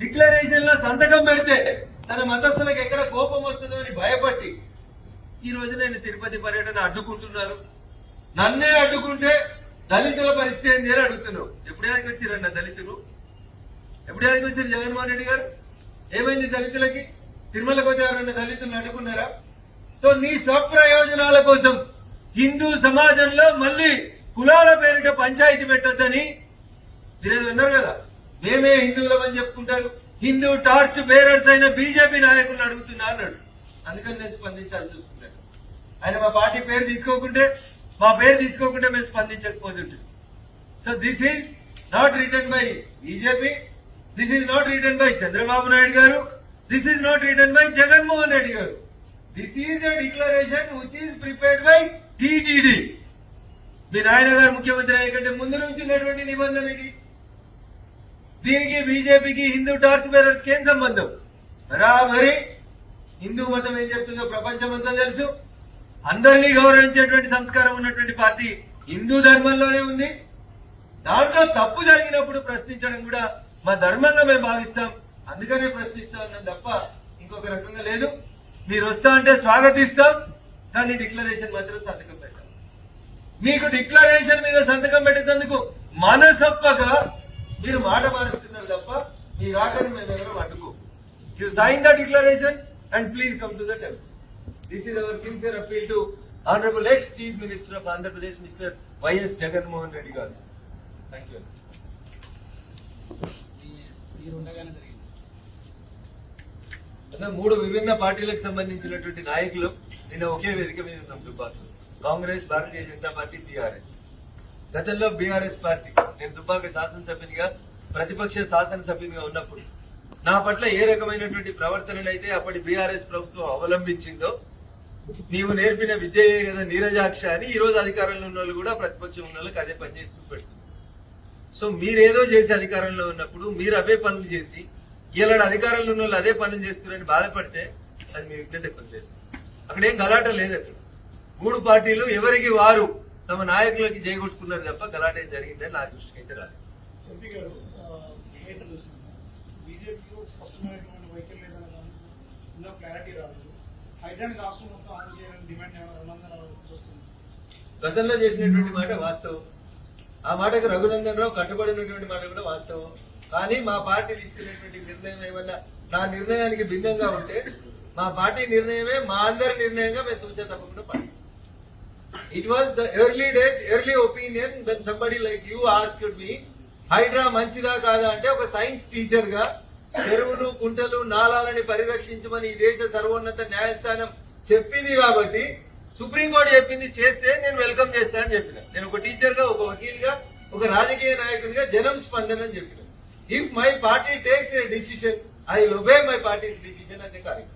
Declaration లో సంతకం పెడితే తన మతస్థులకు ఎక్కడ కోపం వస్తుందో అని భయపట్టి ఈ రోజు నేను తిరుపతి పర్యటన అడ్డుకుంటున్నారు. నన్నే అడ్డుకుంటే దళితుల పరిస్థితి ఏంది అని అడుగుతున్నావు. ఎప్పుడేదానికి వచ్చిరన్న దళితులు? ఎప్పుడేదానికి వచ్చారు జగన్మోహన్ రెడ్డి గారు? ఏమైంది దళితులకి? తిరుమలకు వచ్చి ఎవరన్నా దళితులను అడ్డుకున్నారా? సో నీ స్వప్రయోజనాల కోసం హిందూ సమాజంలో మళ్ళీ కులాల పేరిట పంచాయతీ పెట్టొద్దని మీరేదో ఉన్నారు కదా, మేమే హిందువులమని చెప్పుకుంటారు. హిందూ టార్చ్ బేరర్స్ అయిన బీజేపీ నాయకులను అడుగుతున్నా అన్నాడు. అందుకని నేను స్పందించాల్సి వస్తున్నాను. ఆయన మా పార్టీ పేరు తీసుకోకుంటే మేము స్పందించకపోతుంటే. So this is not written by BJP, this is not written by Chandrababu Naidu garu, this is not written by Jaganmohan Reddy garu. This is a declaration which is prepared by TTD. మీ నాయన గారు ముఖ్యమంత్రి అయ్యకంటే ముందు నుంచి ఉన్నటువంటి నిబంధనకి దీనికి బీజేపీకి హిందూ టార్చ్ బేరర్స్ కి ఏం సంబంధం? బరాబరి హిందూ మతం ఏం చెప్తుందో ప్రపంచం అంతా తెలుసు. అందరినీ గౌరవించేటువంటి సంస్కారం ఉన్నటువంటి పార్టీ హిందూ ధర్మంలోనే ఉంది. దాంట్లో తప్పు జరిగినప్పుడు ప్రశ్నించడం కూడా మా ధర్మంగా మేము భావిస్తాం. అందుకనే ప్రశ్నిస్తా ఉన్నాం తప్ప ఇంకొక రకంగా లేదు. మీరు వస్తా అంటే స్వాగతిస్తాం, కానీ డిక్లరేషన్ మాత్రం సంతకం పెట్టాం. మీకు డిక్లరేషన్ మీద సంతకం పెట్టేందుకు మనసొప్పగా మీరు మాట మారుస్తున్నారు తప్ప మీ రాకని మేము ఎవరు అడ్డుకో. You sign the declaration and please come to the temple. This is our sincere appeal to honourable ex chief minister of Andhra Pradesh mister YS Jaganmohan Reddy garu. Thank you. మూడు విభిన్న పార్టీలకు సంబంధించినటువంటి నాయకులు నిన్న ఒకే వేదిక మీద ఉన్నాం. దుబ్బాకలో కాంగ్రెస్, భారతీయ జనతా పార్టీ, బీఆర్ఎస్. గతంలో బీఆర్ఎస్ పార్టీ నేను దుబ్బాక శాసనసభ్యునిగా, ప్రతిపక్ష శాసనసభ్యునిగా ఉన్నప్పుడు నా పట్ల ఏ రకమైనటువంటి ప్రవర్తననైతే అప్పటి బీఆర్ఎస్ ప్రభుత్వం అవలంబించిందో, నీవు నేర్పిన విద్యయే కదా నీరజాక్ష అని ఈ రోజు అధికారంలో ఉన్న వాళ్ళు కూడా ప్రతిపక్షం ఉన్న వాళ్ళకి అదే పని చేసి చూపెడుతుంది. సో మీరేదో చేసి అధికారంలో ఉన్నప్పుడు మీరు అవే పనులు చేసి ఇలాంటి అధికారంలో ఉన్న వాళ్ళు అదే పనులు చేస్తున్నారని బాధపడితే అది మీ విజ్ఞత పని చేస్తుంది. అక్కడేం గలాట లేదు. అక్కడ మూడు పార్టీలు ఎవరికి వారు తమ నాయకులకి చేయగొట్టుకున్నారు తప్ప గలాట ఏం జరిగిందని నా దృష్టికి అయితే రాలేదు. గతంలో చేసినటువంటి మాట వాస్తవం. ఆ మాటకు రఘునందన్ రావు కట్టుబడినటువంటి మాట కూడా వాస్తవం. కానీ మా పార్టీ తీసుకునేటువంటి నిర్ణయం ఏమన్నా నా నిర్ణయానికి భిన్నంగా ఉంటే మా పార్టీ నిర్ణయమే మా అందరి నిర్ణయంగా మేము తూచా తప్పకుండా పాటిస్తాం. It was the early days, early opinion when somebody like you asked me HYDRAA మంచిదా కాదా అంటే ఒక సైన్స్ టీచర్ గా చెరువులు, కుంటలు, నాలాలని పరిరక్షించమని ఈ దేశ సర్వోన్నత న్యాయస్థానం చెప్పింది కాబట్టి సుప్రీంకోర్టు చెప్పింది చేస్తే నేను వెల్కమ్ చేస్తా అని చెప్పిన. నేను ఒక టీచర్ గా, ఒక వకీల్ గా, ఒక రాజకీయ నాయకునిగా జనం స్పందన అని చెప్పిన. If my party takes A decision, I will obey my parties decision as a కార్యక్రమం.